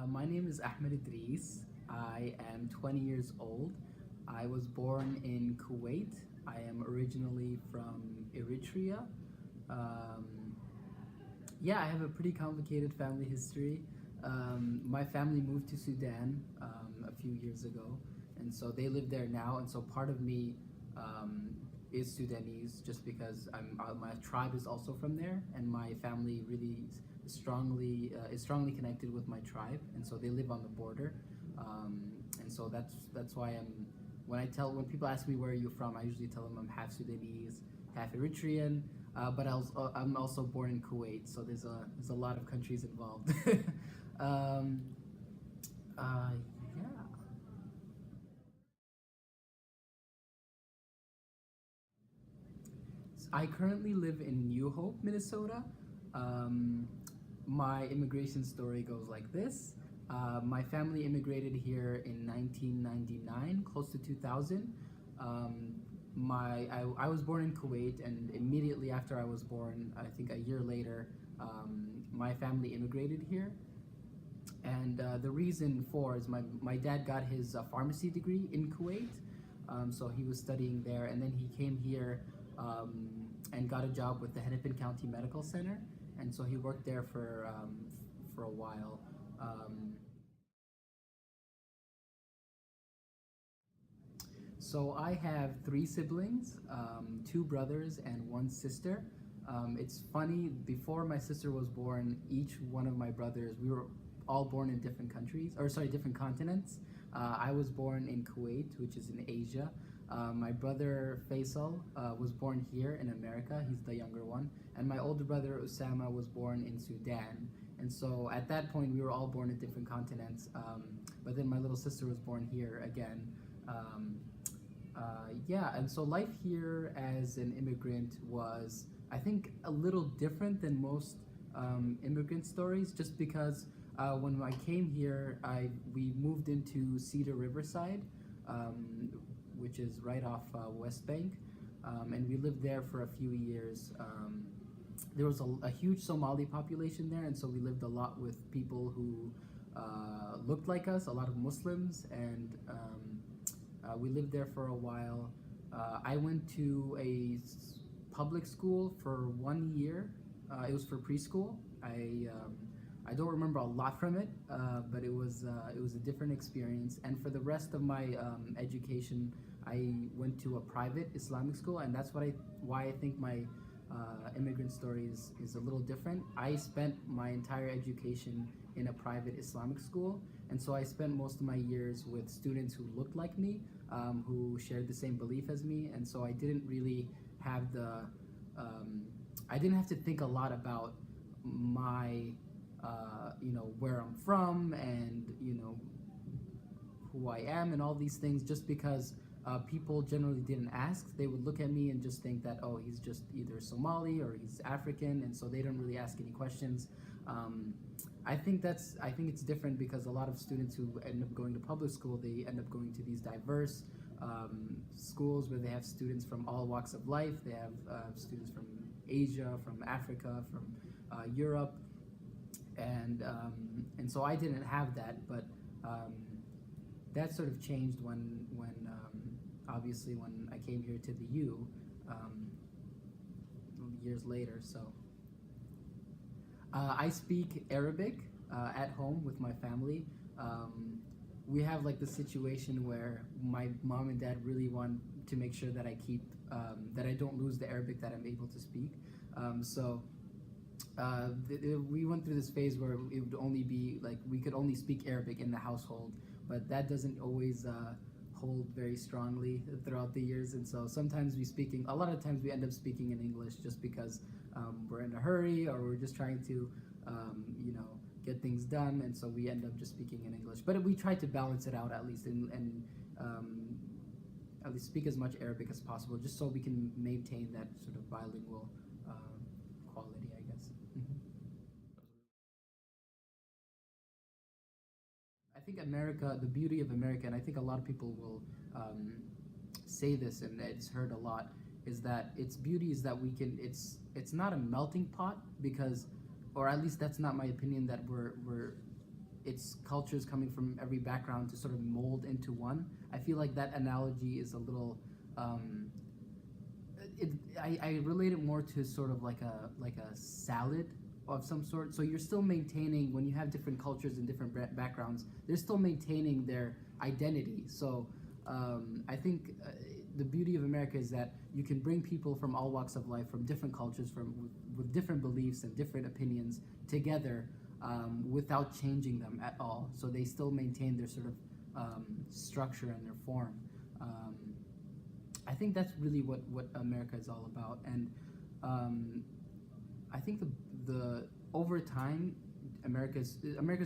My name is Ahmed Idris. I am 20 years old. I was born in Kuwait. I am originally from Eritrea. Um, yeah, I have a pretty complicated family history. My family moved to Sudan a few years ago, and so they live there now. And so part of me um, is Sudanese, just because my tribe is also from there, and my family really is strongly connected with my tribe, and so they live on the border. And so that's why when people ask me where are you from, I usually tell them I'm half Sudanese, half Eritrean. But I'm also born in Kuwait, so there's a lot of countries involved. um, yeah. I currently live in New Hope, Minnesota. Um, my immigration story goes like this. My family immigrated here in 1999, close to 2000. Um, I was born in Kuwait, and immediately after I was born, I think a year later, my family immigrated here. And the reason for is my dad got his pharmacy degree in Kuwait, so he was studying there, and then he came here um, and got a job with the Hennepin County Medical Center, and so he worked there for a while. Um, So I have three siblings, two brothers and one sister. It's funny, before my sister was born, each one of my brothers, we were all born in different countries, or sorry, different continents. I was born in Kuwait, which is in Asia. My brother Faisal was born here in America, he's the younger one. And my older brother Osama was born in Sudan. And so at that point, we were all born in different continents. But then my little sister was born here again. Um, yeah, and so life here as an immigrant was, I think, a little different than most immigrant stories, just because when I came here, we moved into Cedar Riverside, um, which is right off West Bank, and we lived there for a few years. There was a huge Somali population there, and so we lived a lot with people who looked like us, a lot of Muslims, and we lived there for a while. I went to a public school for 1 year. It was for preschool. I don't remember a lot from it, but it was a different experience. And for the rest of my education, I went to a private Islamic school, and that's why I think my immigrant story is a little different. I spent my entire education in a private Islamic school, and so I spent most of my years with students who looked like me, who shared the same belief as me, and so I didn't really have um, I didn't have to think a lot about my, where I'm from, and who I am and all these things, just because people generally didn't ask. They would look at me and just think that, oh, he's just either Somali or he's African, and so they don't really ask any questions. Um, I think it's different because a lot of students who end up going to public school, they end up going to these diverse schools where they have students from all walks of life. They have students from Asia, from Africa, from Europe, and so I didn't have that, but um, that sort of changed when obviously when I came here to the U um, years later. So I speak Arabic at home with my family. We have like the situation where my mom and dad really want to make sure that I keep that I don't lose the Arabic that I'm able to speak. So we went through this phase where it would only be like we could only speak Arabic in the household, but that doesn't always hold very strongly throughout the years. And so sometimes a lot of times we end up speaking in English just because we're in a hurry, or we're just trying to, get things done, and so we end up just speaking in English. But we try to balance it out at least, and at least speak as much Arabic as possible, just so we can maintain that sort of bilingual quality, I guess. Mhm. I think America, the beauty of America, and I think a lot of people will say this, and it's heard a lot, is that its beauty is that it's not a melting pot, because, or at least that's not my opinion, that we're its cultures coming from every background to sort of mold into one. I feel like that analogy is a little. I relate it more to sort of like a salad of some sort. So you're still maintaining, when you have different cultures and different backgrounds, they're still maintaining their identity. So I think the beauty of America is that you can bring people from all walks of life, from different cultures, with different beliefs and different opinions together without changing them at all. So they still maintain their sort of structure and their form. I think that's really what America is all about. And I think the over time, America's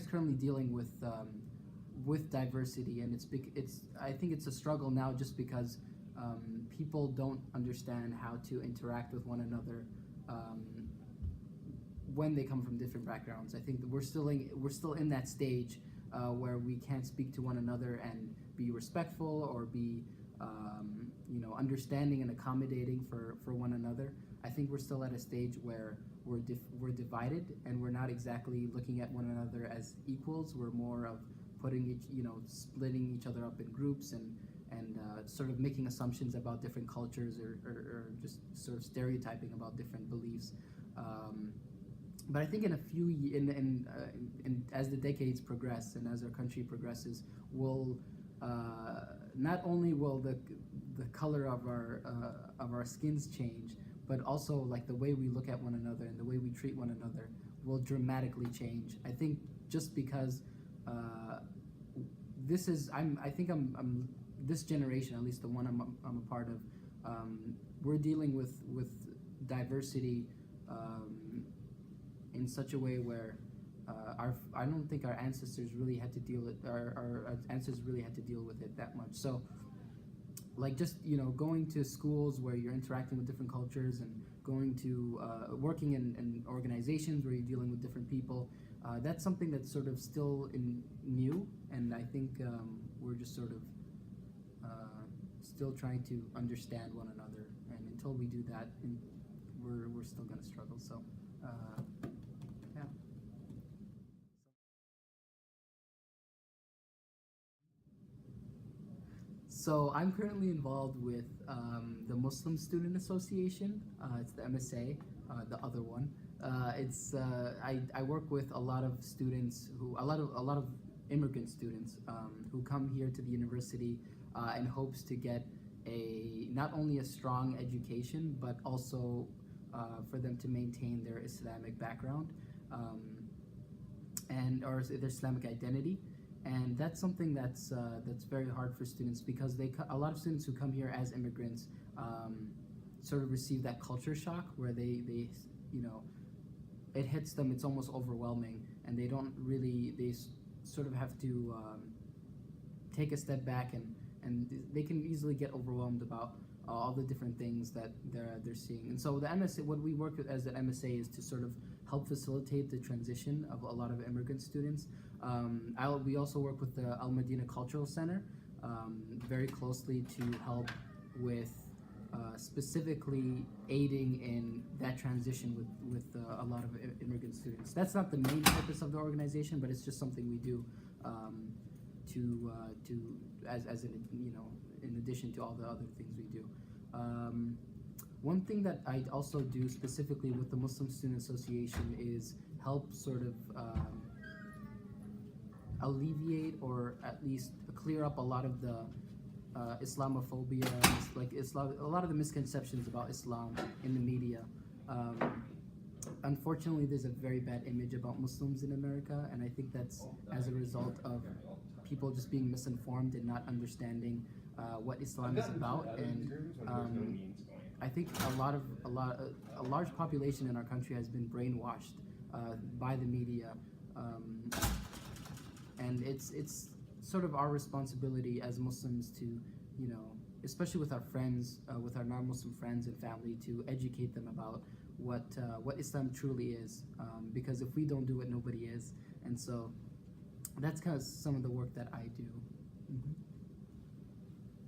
currently dealing with diversity, and it's I think it's a struggle now just because people don't understand how to interact with one another when they come from different backgrounds. I think that we're still in that stage where we can't speak to one another and be respectful or be understanding and accommodating for one another. I think we're still at a stage where we're divided, and we're not exactly looking at one another as equals. We're more of splitting each other up in groups and sort of making assumptions about different cultures or just sort of stereotyping about different beliefs. But I think in a few as the decades progress and as our country progresses, we'll not only will the color of our skins change, but also like the way we look at one another and the way we treat one another will dramatically change. I think just because this generation, at least the one I'm a part of, we're dealing with diversity in such a way where I don't think our ancestors really had to deal with our ancestors really had to deal with it that much. So like just going to schools where you're interacting with different cultures and going to working in organizations where you're dealing with different people, that's something that's sort of still new, and I think we're just sort of still trying to understand one another, and until we do that, we're still going to struggle. So yeah. So I'm currently involved with the Muslim Student Association. It's the MSA, the other one. I work with a lot of students a lot of immigrant students who come here to the university in hopes to get not only a strong education, but also for them to maintain their Islamic background or their Islamic identity. And that's something that's very hard for students, because a lot of students who come here as immigrants sort of receive that culture shock where they it hits them, it's almost overwhelming, and they sort of have to take a step back, and they can easily get overwhelmed about all the different things that they're seeing. And so the MSA, what we work with as an MSA is to sort of help facilitate the transition of a lot of immigrant students. We also work with the Al Madina Cultural Center very closely to help with specifically aiding in that transition with a lot of immigrant students. That's not the main purpose of the organization, but it's just something we do in addition to all the other things we do. One thing that I also do specifically with the Muslim Student Association is help sort of alleviate or at least clear up a lot of the Islamophobia, a lot of the misconceptions about Islam in the media. Unfortunately, there's a very bad image about Muslims in America, and I think that's as a result of people just being misinformed and not understanding what Islam is about. And I think a large population in our country has been brainwashed by the media, and it's sort of our responsibility as Muslims to, especially with our friends, with our non-Muslim friends and family, to educate them about what Islam truly is, because if we don't do it, nobody is. And so that's kind of some of the work that I do. Mm-hmm.